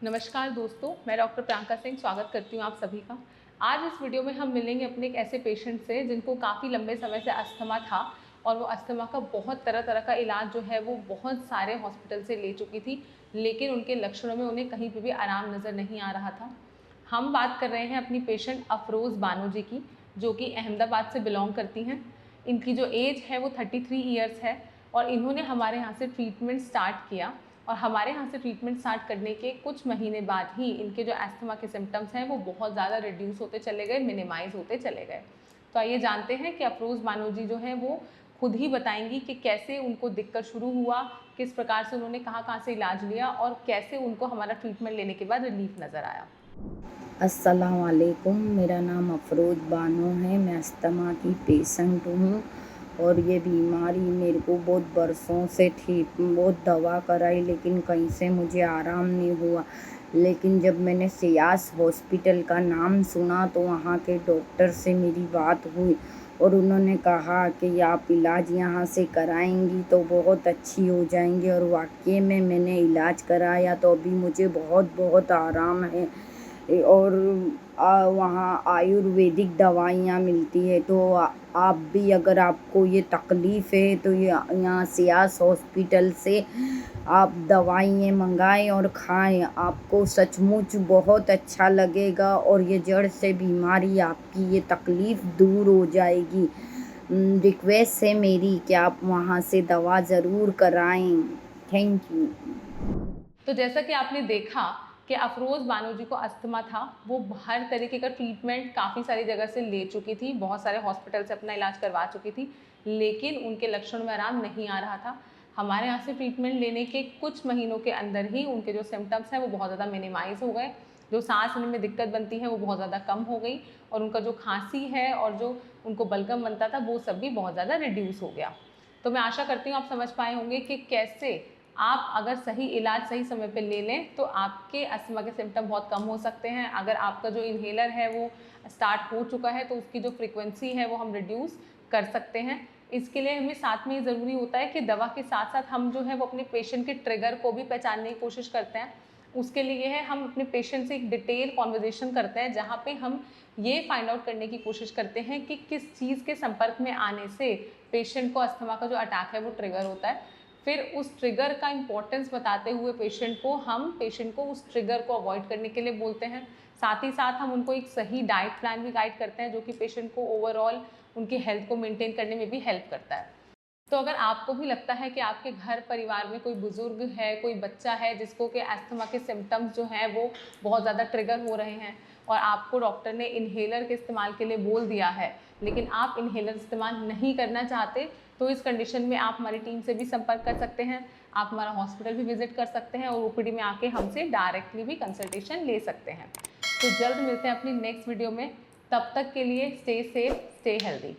नमस्कार दोस्तों, मैं डॉक्टर प्रियंका सिंह स्वागत करती हूँ आप सभी का। आज इस वीडियो में हम मिलेंगे अपने एक ऐसे पेशेंट से जिनको काफ़ी लंबे समय से अस्थमा था और वो अस्थमा का बहुत तरह तरह का इलाज जो है वो बहुत सारे हॉस्पिटल से ले चुकी थी, लेकिन उनके लक्षणों में उन्हें कहीं पे भी आराम नज़र नहीं आ रहा था। हम बात कर रहे हैं अपनी पेशेंट अफरोज़ बानो जी की, जो कि अहमदाबाद से बिलोंग करती हैं। इनकी जो एज है वो 33 ईयर्स है और इन्होंने हमारे यहाँ से ट्रीटमेंट स्टार्ट किया और हमारे यहाँ से ट्रीटमेंट स्टार्ट करने के कुछ महीने बाद ही इनके जो अस्थमा के सिम्टम्स हैं वो बहुत ज़्यादा रिड्यूस होते चले गए, मिनिमाइज़ होते चले गए। तो आइए जानते हैं कि अफरोज़ बानो जी जो है वो खुद ही बताएंगी कि कैसे उनको दिक्कत शुरू हुआ, किस प्रकार से उन्होंने कहाँ से इलाज लिया और कैसे उनको हमारा ट्रीटमेंट लेने के बाद रिलीफ नज़र आया। अस्सलाम वालेकुम, मेरा नाम अफरोज़ बानो है। मैं अस्थमा की पेशेंट हूँ और ये बीमारी मेरे को बहुत बरसों से थी। बहुत दवा कराई लेकिन कहीं से मुझे आराम नहीं हुआ। लेकिन जब मैंने सियास हॉस्पिटल का नाम सुना तो वहाँ के डॉक्टर से मेरी बात हुई और उन्होंने कहा कि आप इलाज यहाँ से कराएंगी तो बहुत अच्छी हो जाएंगी। और वाकई में मैंने इलाज कराया तो अभी मुझे बहुत आराम है। और वहाँ आयुर्वेदिक दवाइयाँ मिलती है। तो आप भी अगर आपको ये तकलीफ़ है तो ये यहाँ सियास हॉस्पिटल से आप दवाइयाँ मंगाएं और खाएं, आपको सचमुच बहुत अच्छा लगेगा और ये जड़ से बीमारी आपकी ये तकलीफ़ दूर हो जाएगी। रिक्वेस्ट है मेरी कि आप वहाँ से दवा ज़रूर कराएं। Thank you. तो जैसा कि आपने देखा कि अफरोज़ बानो जी को अस्थमा था, वो हर तरीके का ट्रीटमेंट काफ़ी सारी जगह से ले चुकी थी, बहुत सारे हॉस्पिटल से अपना इलाज करवा चुकी थी, लेकिन उनके लक्षण में आराम नहीं आ रहा था। हमारे यहाँ से ट्रीटमेंट लेने के कुछ महीनों के अंदर ही उनके जो सिम्टम्स हैं वो बहुत ज़्यादा मिनिमाइज़ हो गए, जो सांस लेने में दिक्कत बनती है वो बहुत ज़्यादा कम हो गई और उनका जो खांसी है और जो उनको बलगम बनता था वो सब भी बहुत ज़्यादा रिड्यूस हो गया। तो मैं आशा करती हूँ आप समझ पाए होंगे कि कैसे आप अगर सही इलाज सही समय पे ले लें तो आपके अस्थमा के सिम्टम बहुत कम हो सकते हैं। अगर आपका जो इन्हेलर है वो स्टार्ट हो चुका है तो उसकी जो फ्रीक्वेंसी है वो हम रिड्यूस कर सकते हैं। इसके लिए हमें साथ में ये ज़रूरी होता है कि दवा के साथ साथ हम जो है वो अपने पेशेंट के ट्रिगर को भी पहचानने की कोशिश करते हैं। उसके लिए है हम अपने पेशेंट से एक डिटेल कॉन्वर्जेसन करते हैं, जहाँ पे हम ये फाइंड आउट करने की कोशिश करते हैं कि किस चीज़ के संपर्क में आने से पेशेंट को अस्थमा का जो अटैक है वो ट्रिगर होता है। फिर उस ट्रिगर का इम्पोर्टेंस बताते हुए पेशेंट को उस ट्रिगर को अवॉइड करने के लिए बोलते हैं। साथ ही साथ हम उनको एक सही डाइट प्लान भी गाइड करते हैं, जो कि पेशेंट को ओवरऑल उनकी हेल्थ को मेंटेन करने में भी हेल्प करता है। तो अगर आपको भी लगता है कि आपके घर परिवार में कोई बुजुर्ग है, कोई बच्चा है जिसको कि अस्थमा के सिम्टम्स जो हैं वो बहुत ज़्यादा ट्रिगर हो रहे हैं और आपको डॉक्टर ने इन्हेलर के इस्तेमाल के लिए बोल दिया है, लेकिन आप इन्हेलर इस्तेमाल नहीं करना चाहते, तो इस कंडीशन में आप हमारी टीम से भी संपर्क कर सकते हैं। आप हमारा हॉस्पिटल भी विजिट कर सकते हैं और ओपीडी में आके हमसे डायरेक्टली भी कंसल्टेशन ले सकते हैं। तो जल्द मिलते हैं अपनी नेक्स्ट वीडियो में। तब तक के लिए स्टे सेफ, स्टे हेल्दी।